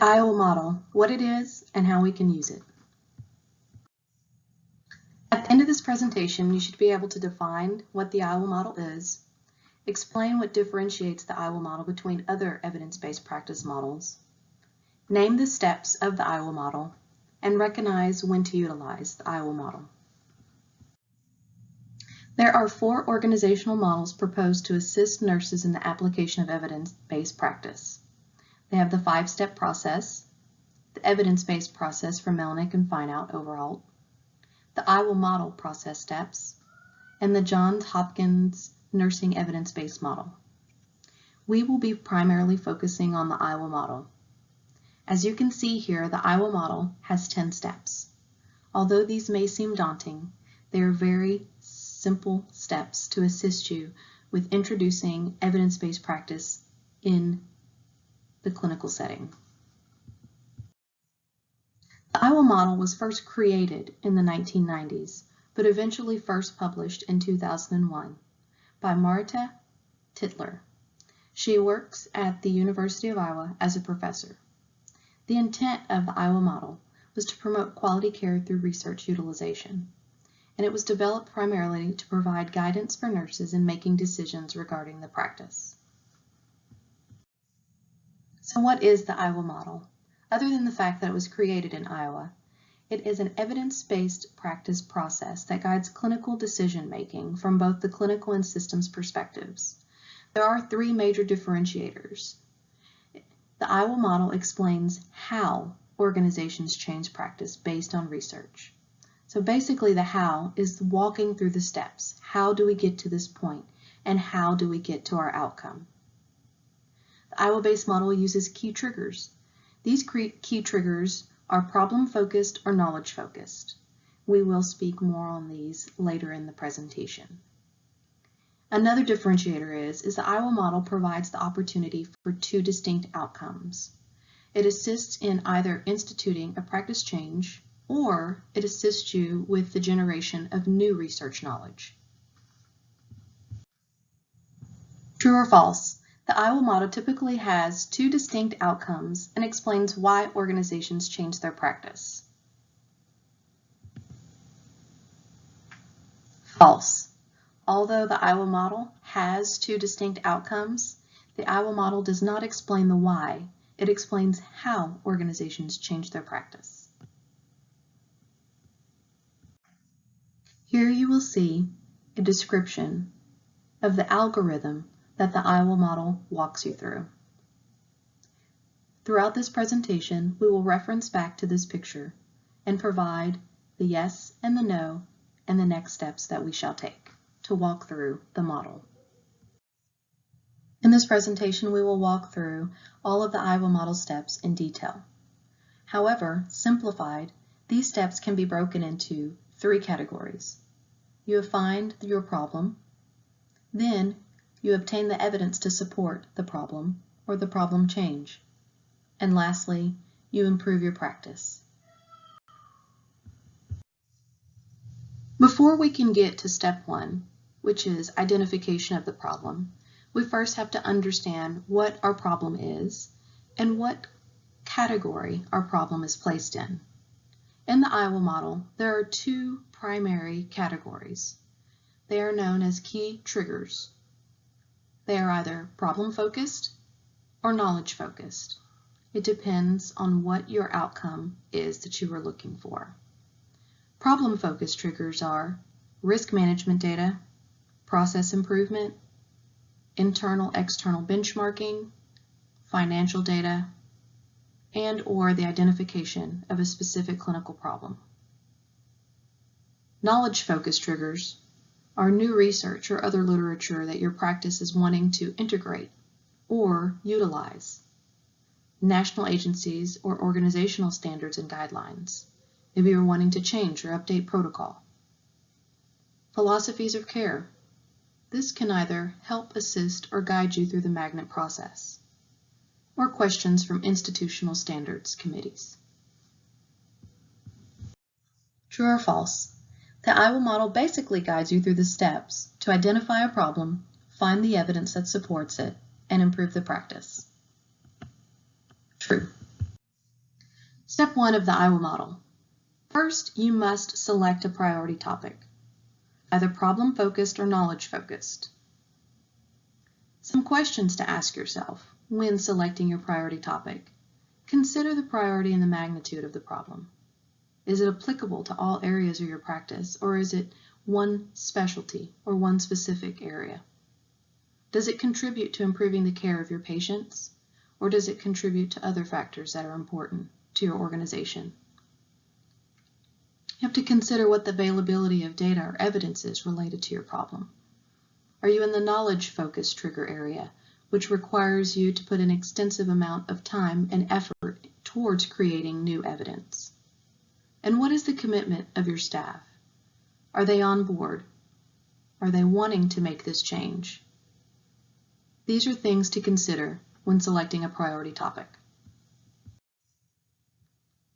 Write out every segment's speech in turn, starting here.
Iowa model, what it is and how we can use it. At the end of this presentation, you should be able to define what the Iowa model is, explain what differentiates the Iowa model between other evidence-based practice models, name the steps of the Iowa model, and recognize when to utilize the Iowa model. There are 4 organizational models proposed to assist nurses in the application of evidence-based practice. They have the 5-step process, the evidence-based process for Melnick and Fineout overall, the Iowa model process steps, and the Johns Hopkins nursing evidence-based model. We will be primarily focusing on the Iowa model. As you can see here, the Iowa model has 10 steps. Although these may seem daunting, they are very simple steps to assist you with introducing evidence-based practice in the clinical setting. The Iowa model was first created in the 1990s, but eventually first published in 2001 by Marta Tytler. She works at the University of Iowa as a professor. The intent of the Iowa model was to promote quality care through research utilization, and it was developed primarily to provide guidance for nurses in making decisions regarding the practice. So what is the Iowa model? Other than the fact that it was created in Iowa, it is an evidence-based practice process that guides clinical decision-making from both the clinical and systems perspectives. There are 3 major differentiators. The Iowa model explains how organizations change practice based on research. So basically the how is walking through the steps. How do we get to this point, and how do we get to our outcome? The Iowa-based model uses key triggers. These key triggers are problem-focused or knowledge-focused. We will speak more on these later in the presentation. Another differentiator is the Iowa model provides the opportunity for 2 distinct outcomes. It assists in either instituting a practice change, or it assists you with the generation of new research knowledge. True or false? The Iowa model typically has 2 distinct outcomes and explains why organizations change their practice. False. Although the Iowa model has 2 distinct outcomes, the Iowa model does not explain the why. It explains how organizations change their practice. Here you will see a description of the algorithm that the Iowa model walks you through. Throughout this presentation, we will reference back to this picture and provide the yes and the no and the next steps that we shall take to walk through the model. In this presentation, we will walk through all of the Iowa model steps in detail. However, simplified, these steps can be broken into 3 categories. You find your problem, then you obtain the evidence to support the problem or the problem change, and lastly, you improve your practice. Before we can get to step 1, which is identification of the problem, we first have to understand what our problem is and what category our problem is placed in. In the Iowa model, there are 2 primary categories. They are known as key triggers. They are either problem-focused or knowledge-focused. It depends on what your outcome is that you are looking for. Problem-focused triggers are risk management data, process improvement, internal-external benchmarking, financial data, and/or the identification of a specific clinical problem. Knowledge-focused triggers are new research or other literature that your practice is wanting to integrate or utilize. National agencies or organizational standards and guidelines. Maybe you're wanting to change or update protocol. Philosophies of care. This can either help assist or guide you through the magnet process, or questions from institutional standards committees. True or false? The Iowa model basically guides you through the steps to identify a problem, find the evidence that supports it, and improve the practice. True. Step 1 of the Iowa model. First, you must select a priority topic, either problem-focused or knowledge-focused. Some questions to ask yourself when selecting your priority topic. Consider the priority and the magnitude of the problem. Is it applicable to all areas of your practice, or is it one specialty or one specific area? Does it contribute to improving the care of your patients, or does it contribute to other factors that are important to your organization? You have to consider what the availability of data or evidence is related to your problem. Are you in the knowledge-focused trigger area, which requires you to put an extensive amount of time and effort towards creating new evidence? And what is the commitment of your staff? Are they on board? Are they wanting to make this change? These are things to consider when selecting a priority topic.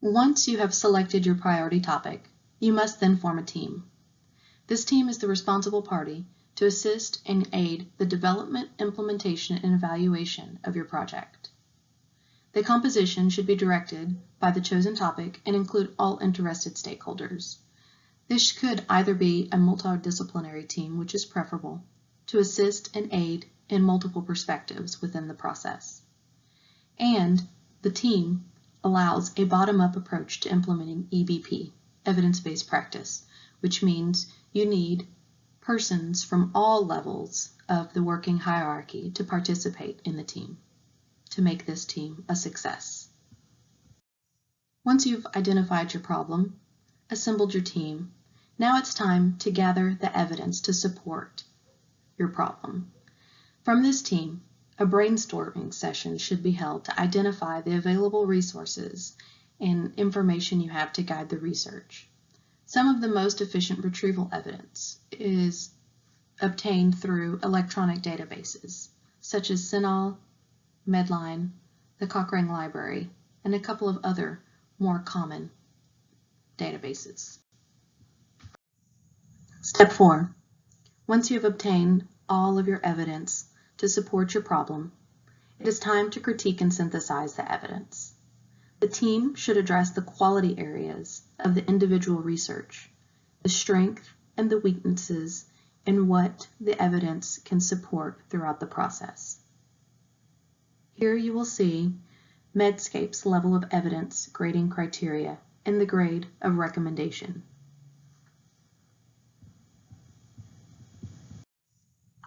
Once you have selected your priority topic, you must then form a team. This team is the responsible party to assist and aid the development, implementation, and evaluation of your project. The composition should be directed by the chosen topic and include all interested stakeholders. This could either be a multidisciplinary team, which is preferable, to assist and aid in multiple perspectives within the process. And the team allows a bottom-up approach to implementing EBP, evidence-based practice, which means you need persons from all levels of the working hierarchy to participate in the team to make this team a success. Once you've identified your problem, assembled your team, now it's time to gather the evidence to support your problem. From this team, a brainstorming session should be held to identify the available resources and information you have to guide the research. Some of the most efficient retrieval evidence is obtained through electronic databases, such as CINAHL, Medline, the Cochrane Library, and a couple of other more common databases. Step 4. Once you have obtained all of your evidence to support your problem, it is time to critique and synthesize the evidence. The team should address the quality areas of the individual research, the strength and the weaknesses, and what the evidence can support throughout the process. Here you will see Medscape's level of evidence grading criteria and the grade of recommendation.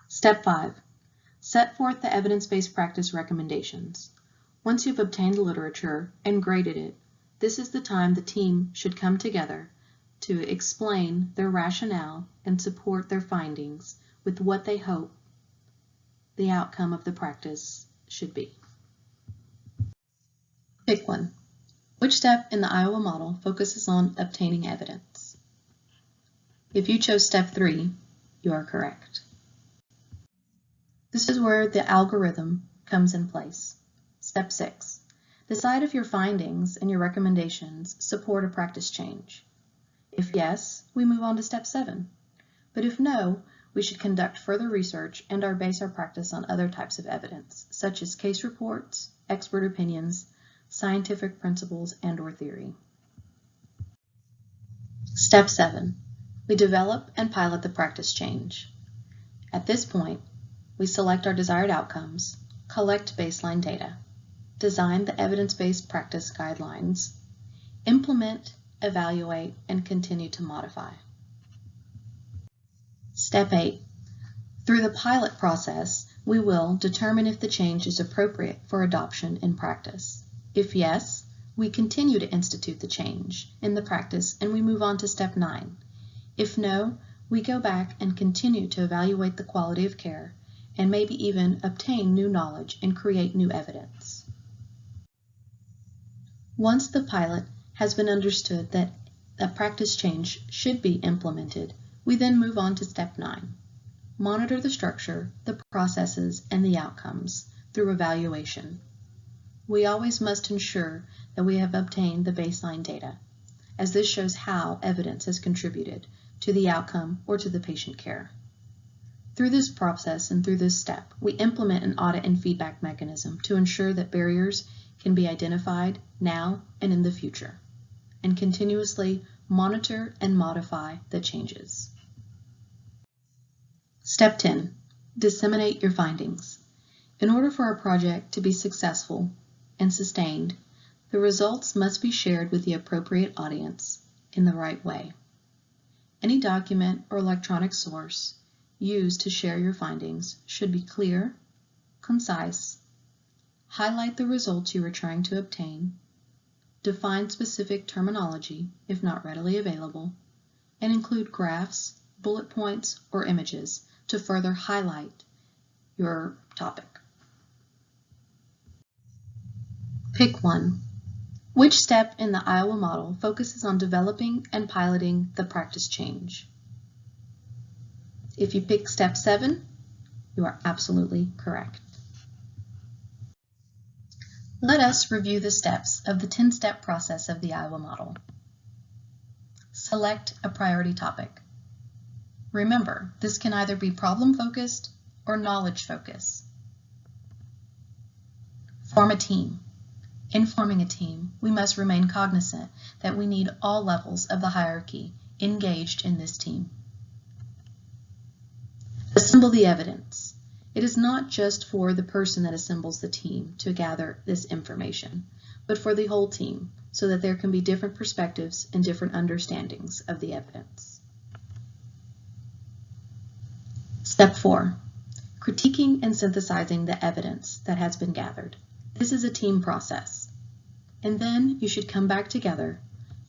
Step 5. Set forth the evidence-based practice recommendations. Once you've obtained the literature and graded it, this is the time the team should come together to explain their rationale and support their findings with what they hope the outcome of the practice should be. Pick one. Which step in the Iowa model focuses on obtaining evidence? If you chose step 3, you are correct. This is where the algorithm comes in place. Step 6. Decide if your findings and your recommendations support a practice change. If yes, we move on to step 7. But if no, we should conduct further research and base our practice on other types of evidence, such as case reports, expert opinions, scientific principles, and/or theory. Step 7. We develop and pilot the practice change. At this point, we select our desired outcomes, collect baseline data, design the evidence-based practice guidelines, implement, evaluate, and continue to modify. Step 8. Through the pilot process, we will determine if the change is appropriate for adoption in practice. If yes, we continue to institute the change in the practice and we move on to step 9. If no, we go back and continue to evaluate the quality of care and maybe even obtain new knowledge and create new evidence. Once the pilot has been understood that a practice change should be implemented, we then move on to step 9. Monitor the structure, the processes, and the outcomes through evaluation. We always must ensure that we have obtained the baseline data, as this shows how evidence has contributed to the outcome or to the patient care. Through this process and through this step, we implement an audit and feedback mechanism to ensure that barriers can be identified now and in the future, and continuously monitor and modify the changes. Step 10. Disseminate your findings. In order for a project to be successful and sustained, the results must be shared with the appropriate audience in the right way. Any document or electronic source used to share your findings should be clear, concise, highlight the results you are trying to obtain, define specific terminology if not readily available, and include graphs, bullet points, or images to further highlight your topic. Pick one. Which step in the Iowa model focuses on developing and piloting the practice change? If you pick step 7, you are absolutely correct. Let us review the steps of the 10-step process of the Iowa model. Select a priority topic. Remember, this can either be problem-focused or knowledge-focused. Form a team. In forming a team, we must remain cognizant that we need all levels of the hierarchy engaged in this team. Assemble the evidence. It is not just for the person that assembles the team to gather this information, but for the whole team, so that there can be different perspectives and different understandings of the evidence. Step 4. Critiquing and synthesizing the evidence that has been gathered. This is a team process. And then you should come back together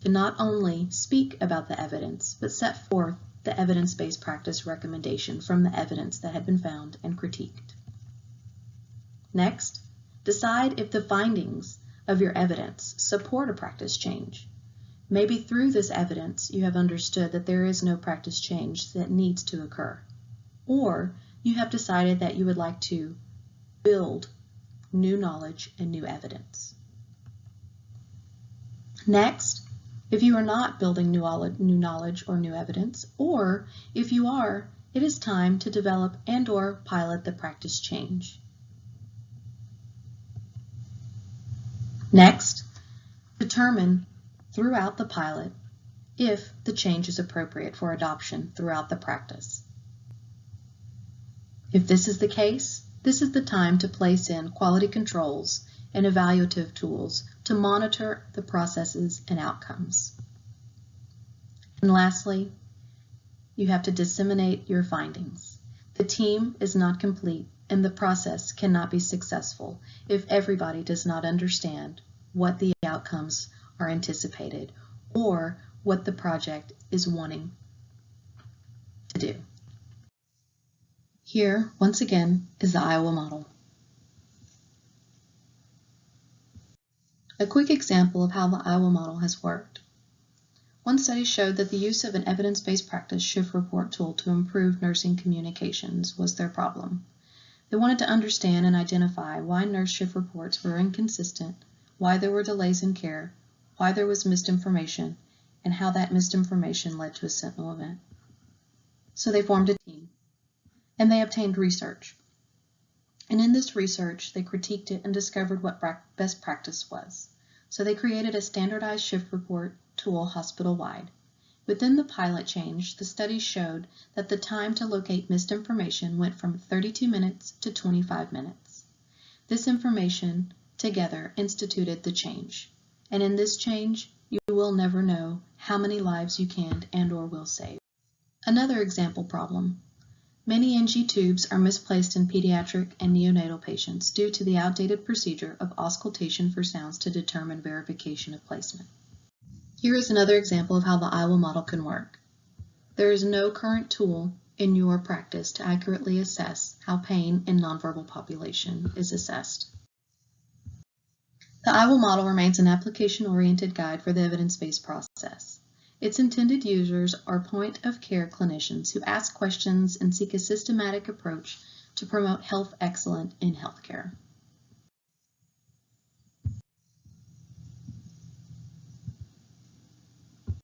to not only speak about the evidence, but set forth the evidence-based practice recommendation from the evidence that had been found and critiqued. Next, decide if the findings of your evidence support a practice change. Maybe through this evidence you have understood that there is no practice change that needs to occur, or you have decided that you would like to build new knowledge and new evidence. Next, if you are not building new knowledge or new evidence, or if you are, it is time to develop and/or pilot the practice change. Next, determine throughout the pilot if the change is appropriate for adoption throughout the practice. If this is the case, this is the time to place in quality controls and evaluative tools to monitor the processes and outcomes. And lastly, you have to disseminate your findings. The team is not complete and the process cannot be successful if everybody does not understand what the outcomes are anticipated or what the project is wanting to do. Here, once again, is the Iowa model. A quick example of how the Iowa model has worked. One study showed that the use of an evidence-based practice shift report tool to improve nursing communications was their problem. They wanted to understand and identify why nurse shift reports were inconsistent, why there were delays in care, why there was misinformation, and how that misinformation led to a sentinel event. So they formed a team, and they obtained research. And in this research, they critiqued it and discovered what best practice was. So they created a standardized shift report tool hospital-wide. Within the pilot change, the study showed that the time to locate misinformation went from 32 minutes to 25 minutes. This information together instituted the change. And in this change, you will never know how many lives you can and/or will save. Another example problem. Many NG tubes are misplaced in pediatric and neonatal patients due to the outdated procedure of auscultation for sounds to determine verification of placement. Here is another example of how the Iowa model can work. There is no current tool in your practice to accurately assess how pain in nonverbal population is assessed. The Iowa model remains an application-oriented guide for the evidence-based process. Its intended users are point-of-care clinicians who ask questions and seek a systematic approach to promote health excellence in healthcare.